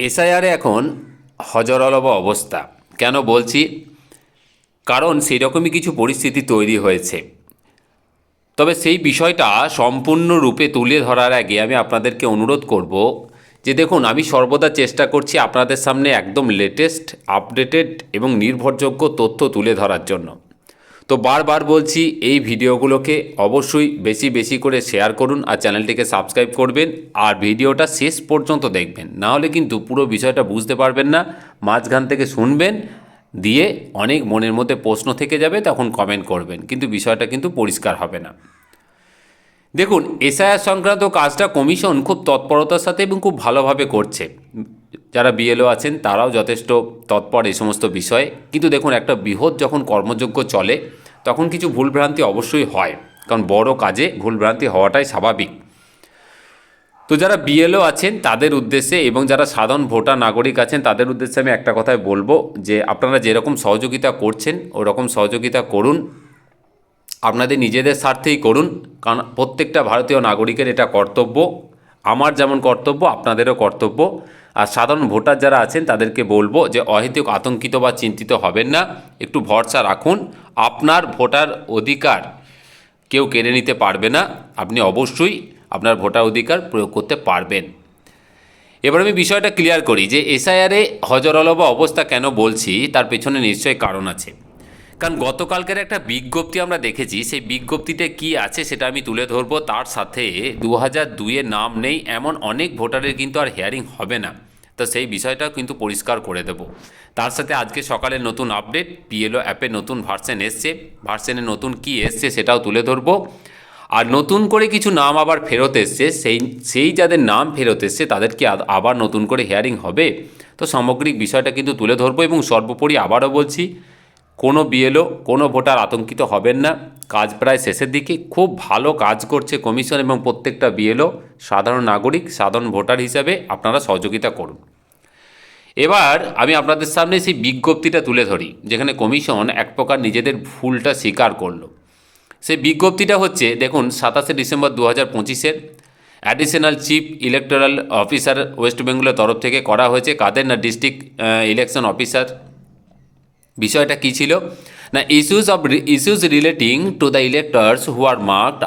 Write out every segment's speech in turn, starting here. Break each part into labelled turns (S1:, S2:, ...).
S1: এসআইআরে এখন হজরলব অবস্থা। কেন বলছি? কারণ সেই রকমই কিছু পরিস্থিতি তৈরি হয়েছে। তবে সেই বিষয়টা সম্পূর্ণরূপে তুলে ধরার আগে আমি আপনাদেরকে অনুরোধ করব যে দেখুন, আমি সর্বদা চেষ্টা করছি আপনাদের সামনে একদম লেটেস্ট, আপডেটেড এবং নির্ভরযোগ্য তথ্য তুলে ধরার জন্য। তো বারবার বলছি, এই ভিডিওগুলোকে অবশ্যই বেশি বেশি করে শেয়ার করুন আর চ্যানেলটিকে সাবস্ক্রাইব করবেন আর ভিডিওটা শেষ পর্যন্ত দেখবেন। না হলে কিন্তু পুরো বিষয়টা বুঝতে পারবেন না, মাঝখান থেকে শুনবেন, দিয়ে অনেক মনের মধ্যে প্রশ্ন থেকে যাবে, তখন কমেন্ট করবেন, কিন্তু বিষয়টা কিন্তু পরিষ্কার হবে না। দেখুন, এসআইআর সংক্রান্ত কাজটা কমিশন খুব তৎপরতার সাথে এবং খুব ভালোভাবে করছে। যারা বিএলও আছেন তারাও যথেষ্ট তৎপর এই সমস্ত বিষয়ে। কিন্তু দেখুন, একটা বৃহৎ যখন কর্মযজ্ঞ চলে তখন কিছু ভুলভ্রান্তি অবশ্যই হয়, কারণ বড় কাজে ভুলভ্রান্তি হওয়াটাই স্বাভাবিক। তো যারা বিএলও আছেন তাদের উদ্দেশ্যে এবং যারা সাধারণ ভোটার নাগরিক আছেন তাদের উদ্দেশ্যে আমি একটা কথাই বলবো যে আপনারা যেরকম সহযোগিতা করছেন ওরকম সহযোগিতা করুন, আপনাদের নিজেদের স্বার্থেই করুন। কারণ প্রত্যেকটা ভারতীয় নাগরিকের এটা কর্তব্য, আমার যেমন কর্তব্য আপনাদেরও কর্তব্য। আর সাধারণ ভোটার যারা আছেন তাদেরকে বলবো যে অহেতুক আতঙ্কিত বা চিন্তিত হবেন না, একটু ভরসা রাখুন। আপনার ভোটার অধিকার কেউ কেড়ে নিতে পারবে না, আপনি অবশ্যই আপনার ভোটার অধিকার প্রয়োগ করতে পারবেন। এবার আমি বিষয়টা ক্লিয়ার করি যে এসআইআরে হজরলবা অবস্থা কেন বলছি, তার পেছনে নিশ্চয়ই কারণ আছে। কারণ গতকালকের একটা বিজ্ঞপ্তি আমরা দেখেছি, সেই বিজ্ঞপ্তিতে কি আছে সেটা আমি তুলে ধরবো। তার সাথে 2002-এর নাম নেই এমন অনেক ভোটারের কিন্তু আর হিয়ারিং হবে না, তো সেই বিষয়টাও কিন্তু পরিষ্কার করে দেব। তার সাথে আজকে সকালে নতুন আপডেট, পিএলও অ্যাপে নতুন ভার্সন এসছে, ভার্সনে নতুন কি এসছে সেটাও তুলে ধরবো। আর নতুন করে কিছু নাম আবার ফেরত এসছে, সেই যাদের নাম ফেরত এসছে তাদের কি আবার নতুন করে হিয়ারিং হবে? তো সামগ্রিক বিষয়টা কিন্তু তুলে ধরবো। এবং সর্বোপরি আবারও বলছি, কোনো বিএলও কোনো ভোটার আতঙ্কিত হবেন না, কাজ প্রায় শেষের দিকে, খুব ভালো কাজ করছে কমিশন এবং প্রত্যেকটা বিএলও সাধারণ নাগরিক, সাধারণ ভোটার হিসাবে আপনারা সহযোগিতা করুন। এবার আমি আপনাদের সামনে সেই বিজ্ঞপ্তিটা তুলে ধরি যেখানে কমিশন এক প্রকার নিজেদের ভুলটা স্বীকার করলো। সেই বিজ্ঞপ্তিটা হচ্ছে, দেখুন, 27শে ডিসেম্বর 2025-এর additional chief electoral officer west বেঙ্গলের তরফ থেকে করা হয়েছে। কাদের না? District election officer. বিষয়টা কী ছিল না, issues relating to the electors who are marked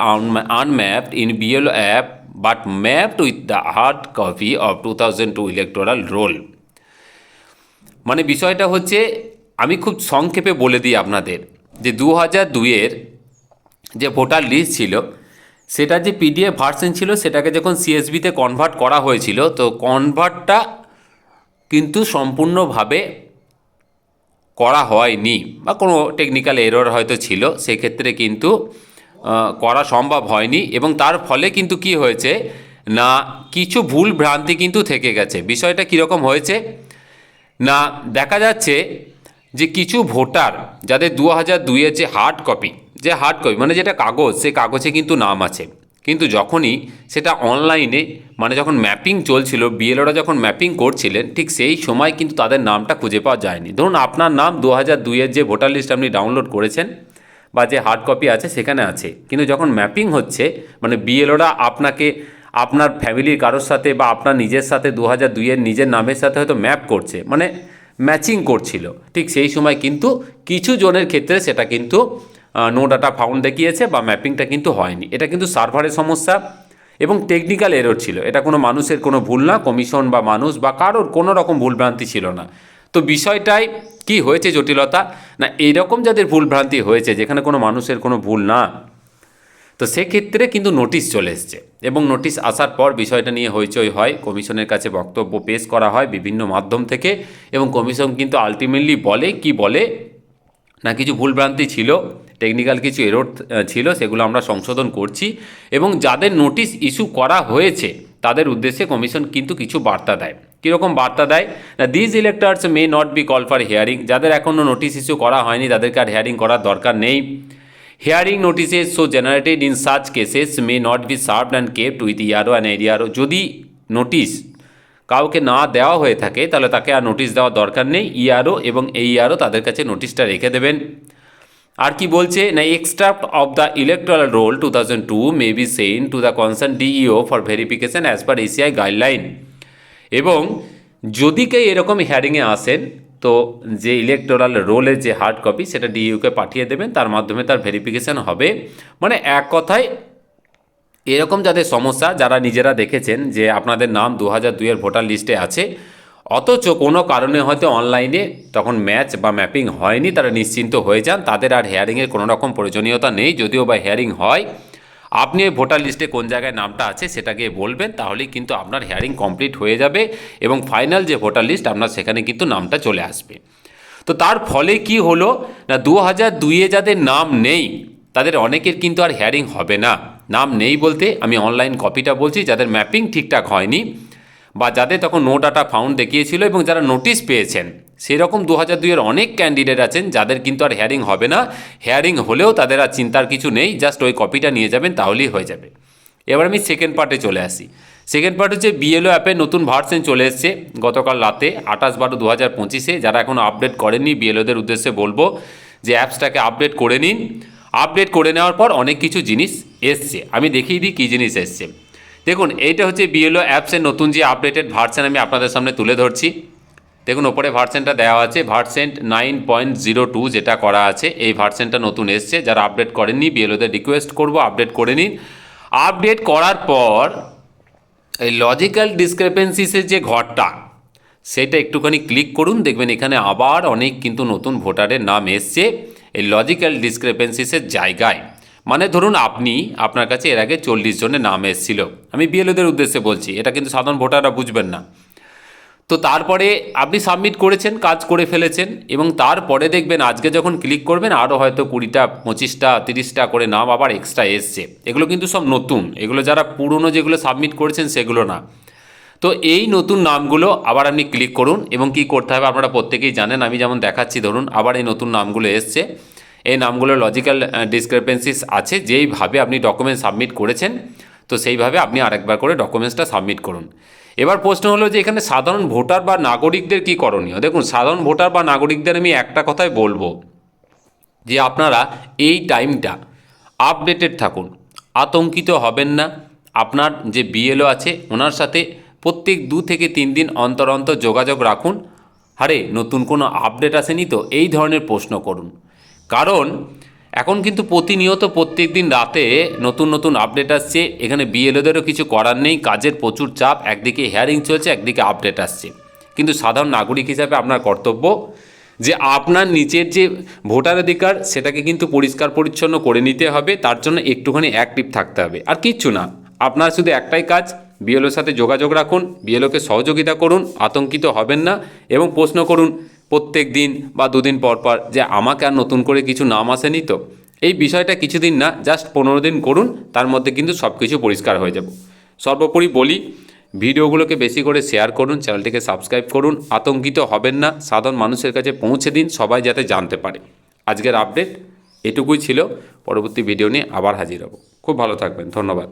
S1: unmapped in BLO app but mapped with the hard copy of 2002 electoral roll. মানে বিষয়টা হচ্ছে, আমি খুব সংক্ষেপে বলে দিই আপনাদের, যে 2002-এর যে ভোটার লিস্ট ছিল সেটা যে পিডিএফ ভার্সন ছিল সেটাকে যখন সিএসভিতে কনভার্ট করা হয়েছিল, তো কনভার্টটা কিন্তু সম্পূর্ণভাবে করা হয়নি, বা কোনো টেকনিক্যাল এরর হয়তো ছিল, সেক্ষেত্রে কিন্তু করা সম্ভব হয়নি। এবং তার ফলে কিন্তু কি হয়েছে না, কিছু ভুল ভ্রান্তি কিন্তু থেকে গেছে। বিষয়টা কীরকম হয়েছে না, দেখা যাচ্ছে যে কিছু ভোটার যাদের 2002-এর যে হার্ড কপি মানে যেটা কাগজ, সে কাগজে কিন্তু নাম আছে, কিন্তু যখনই সেটা অনলাইনে মানে যখন ম্যাপিং চলছিল, বিএলওরা যখন ম্যাপিং করছিলেন, ঠিক সেই সময় কিন্তু তাদের নামটা খুঁজে পাওয়া যায়নি। ধরুন আপনার নাম 2002-এর যে ভোটার লিস্ট আপনি ডাউনলোড করেছেন বা যে হার্ড কপি আছে সেখানে আছে, কিন্তু যখন ম্যাপিং হচ্ছে মানে বিএলওরা আপনাকে আপনার ফ্যামিলির কারোর সাথে বা আপনার নিজের সাথে 2002-এর নিজের নামের সাথে হয়তো ম্যাপ করছে, মানে ম্যাচিং করছিল, ঠিক সেই সময় কিন্তু কিছু জনের ক্ষেত্রে সেটা কিন্তু নো ডাটা ফাউন্ড দেখিয়েছে বা ম্যাপিংটা কিন্তু হয়নি। এটা কিন্তু সার্ভারের সমস্যা এবং টেকনিক্যাল এরর ছিল, এটা কোনো মানুষের কোনো ভুল না, কমিশন বা মানুষ বা কারোর কোনো রকম ভুলভ্রান্তি ছিল না। তো বিষয়টাই কি হয়েছে জটিলতা না, এইরকম যাদের ভুলভ্রান্তি হয়েছে যেখানে কোনো মানুষের কোনো ভুল না, তো সেক্ষেত্রে কিন্তু নোটিশ চলে এসছে এবং নোটিশ আসার পর বিষয়টা নিয়ে হইচই হয়, কমিশনের কাছে বক্তব্য পেশ করা হয় বিভিন্ন মাধ্যম থেকে, এবং কমিশন কিন্তু আলটিমেটলি বলে না কিছু ভুলভ্রান্তি ছিল, টেকনিক্যাল কিছু এরর ছিল, সেগুলো আমরা সংশোধন করছি। এবং যাদের নোটিশ ইস্যু করা হয়েছে তাদের উদ্দেশ্যে কমিশন কিন্তু কিছু বার্তা দেয়। কীরকম বার্তা দেয় না, these electors may not be call for hearing, যাদের এখনও নোটিশ ইস্যু করা হয়নি তাদেরকে আর হিয়ারিং করার দরকার নেই। Hearing notices so generated in such cases may not be served and kept with ERO and ADRO, যদি নোটিশ কাউকে না দেওয়া হয়ে থাকে তাহলে তাকে আর নোটিশ দেওয়ার দরকার নেই, ইআরও এবং এইআরও তাদের কাছে নোটিশটা রেখে দেবেন। আর কি বলছে না, extract of the electoral roll 2002 may be send to the concern DEO for verification as per ACI guideline, এবং যদি কেউ এরকম হিয়ারিংয়ে আসেন তো যে ইলেকটোরাল রোলের যে হার্ড কপি সেটা ডিইউকে পাঠিয়ে দেবেন, তার মাধ্যমে তার ভেরিফিকেশান হবে। মানে এক কথায় এরকম যাদের সমস্যা, যারা নিজেরা দেখেছেন যে আপনাদের নাম 2002-এর ভোটার লিস্টে আছে, অথচ কোনো কারণে হয়তো অনলাইনে তখন ম্যাচ বা ম্যাপিং হয়নি, তারা নিশ্চিন্ত হয়ে যান, তাদের আর হেয়ারিংয়ের কোনো রকম প্রয়োজনীয়তা নেই। যদিও বা হেয়ারিং হয়, আপনি ওই ভোটার লিস্টে কোন জায়গায় নামটা আছে সেটাকে বলবেন, তাহলেই কিন্তু আপনার হেয়ারিং কমপ্লিট হয়ে যাবে এবং ফাইনাল যে ভোটার লিস্ট আপনার সেখানে কিন্তু নামটা চলে আসবে। তো তার ফলে কি হলো না, 2002-এ যাদের নাম নেই তাদের অনেকের কিন্তু আর হেয়ারিং হবে না। নাম নেই বলতে আমি অনলাইন কপিটা বলছি, যাদের ম্যাপিং ঠিকঠাক হয়নি বা যাদের তখন নো ডাটা ফাউন্ড দেখিয়েছিল এবং যারা নোটিশ পেয়েছেন, সেরকম 2002-এর অনেক ক্যান্ডিডেট আছেন যাদের কিন্তু আর হেয়ারিং হবে না। হেয়ারিং হলেও তাদের আর চিন্তার কিছু নেই, জাস্ট ওই কপিটা নিয়ে যাবেন তাহলেই হয়ে যাবে। এবার আমি সেকেন্ড পার্টে চলে আসি। সেকেন্ড পার্ট হচ্ছে বিএলও অ্যাপের নতুন ভার্সন চলে এসছে গতকাল রাতে 28/12/2025-এ। যারা এখনও আপডেট করেননি, বিএলওদের উদ্দেশ্যে বলবো যে অ্যাপসটাকে আপডেট করে নিন। আপডেট করে নেওয়ার পর অনেক কিছু জিনিস এসছে, আমি দেখিয়ে দিই কী জিনিস এসছে। দেখুন, এইটা হচ্ছে বিএলও অ্যাপসের নতুন যে আপডেটেড ভার্সন আমি আপনাদের সামনে তুলে ধরছি। দেখুন ওপরে ভার্সনটা দেওয়া আছে, ভার্সন 9.02 যেটা করা আছে, এই ভার্সনটা নতুন এসছে। যারা আপডেট করেননি বিএলওদের রিকোয়েস্ট করবো আপডেট করে নিন। আপডেট করার পর এই লজিক্যাল ডিসক্রেপেন্সিসের যে ঘরটা সেটা একটুখানি ক্লিক করুন, দেখবেন এখানে আবার অনেক কিন্তু নতুন ভোটারের নাম এসছে এই লজিক্যাল ডিসক্রেপেন্সিসের জায়গায়। মানে ধরুন আপনার কাছে এর আগে 40 জনের নাম এসেছিল, আমি বিএলওদের উদ্দেশ্যে বলছি, এটা কিন্তু সাধারণ ভোটাররা বুঝবেন না। তো তারপরে আপনি সাবমিট করেছেন, কাজ করে ফেলেছেন, এবং তারপরে দেখবেন আজকে যখন ক্লিক করবেন আরও হয়তো 20টা 25টা 30টা করে নাম আবার এক্সট্রা এসছে। এগুলো কিন্তু সব নতুন, এগুলো যারা পুরনো যেগুলো সাবমিট করেছেন সেগুলো না। তো এই নতুন নামগুলো আবার আপনি ক্লিক করুন এবং কি করতে হবে আপনারা প্রত্যেকেই জানেন, আমি যেমন দেখাচ্ছি। ধরুন আবার এই নতুন নামগুলো এসছে, এই নামগুলো লজিক্যাল ডিসক্রেপেন্সিস আছে, যেইভাবে আপনি ডকুমেন্ট সাবমিট করেছেন তো সেইভাবে আপনি আরেকবার করে ডকুমেন্টসটা সাবমিট করুন। এবার প্রশ্ন হলো যে এখানে সাধারণ ভোটার বা নাগরিকদের কী করণীয়। দেখুন, সাধারণ ভোটার বা নাগরিকদের আমি একটা কথাই বলবো যে আপনারা এই টাইমটা আপডেটেড থাকুন, আতঙ্কিত হবেন না। আপনার যে বিএলও আছে ওনার সাথে প্রত্যেক 2 থেকে 3 দিন অন্তর অন্তর যোগাযোগ রাখুন। আরে নতুন কোনো আপডেট আসেনি তো, এই ধরনের প্রশ্ন করুন। কারণ এখন কিন্তু প্রতিনিয়ত প্রত্যেক দিন রাতে নতুন নতুন আপডেট আসছে, এখানে বিএলওদেরও কিছু করার নেই, কাজের প্রচুর চাপ, একদিকে হিয়ারিং চলছে একদিকে আপডেট আসছে। কিন্তু সাধারণ নাগরিক হিসাবে আপনার কর্তব্য যে আপনার নিচের যে ভোটার অধিকার সেটাকে কিন্তু পরিষ্কার পরিচ্ছন্ন করে নিতে হবে, তার জন্য একটুখানি অ্যাক্টিভ থাকতে হবে, আর কিচ্ছু না। আপনার শুধু একটাই কাজ, বিএলওর সাথে যোগাযোগ রাখুন, বিএলওকে সহযোগিতা করুন, আতঙ্কিত হবেন না এবং প্রশ্ন করুন প্রত্যেক দিন বা 2 দিন পর পর যে আমাকে আর নতুন করে কিছু নাম আসেনি তো। এই বিষয়টা কিছুদিন না, জাস্ট 15 দিন করুন, তার মধ্যে কিন্তু সব কিছু পরিষ্কার হয়ে যাব। সর্বোপরি বলি, ভিডিওগুলোকে বেশি করে শেয়ার করুন, চ্যানেলটিকে সাবস্ক্রাইব করুন, আতঙ্কিত হবেন না, সাধারণ মানুষের কাছে পৌঁছে দিন, সবাই যাতে জানতে পারে। আজকের আপডেট এটুকুই ছিল, পরবর্তী ভিডিও নিয়ে আবার হাজির হব। খুব ভালো থাকবেন, ধন্যবাদ।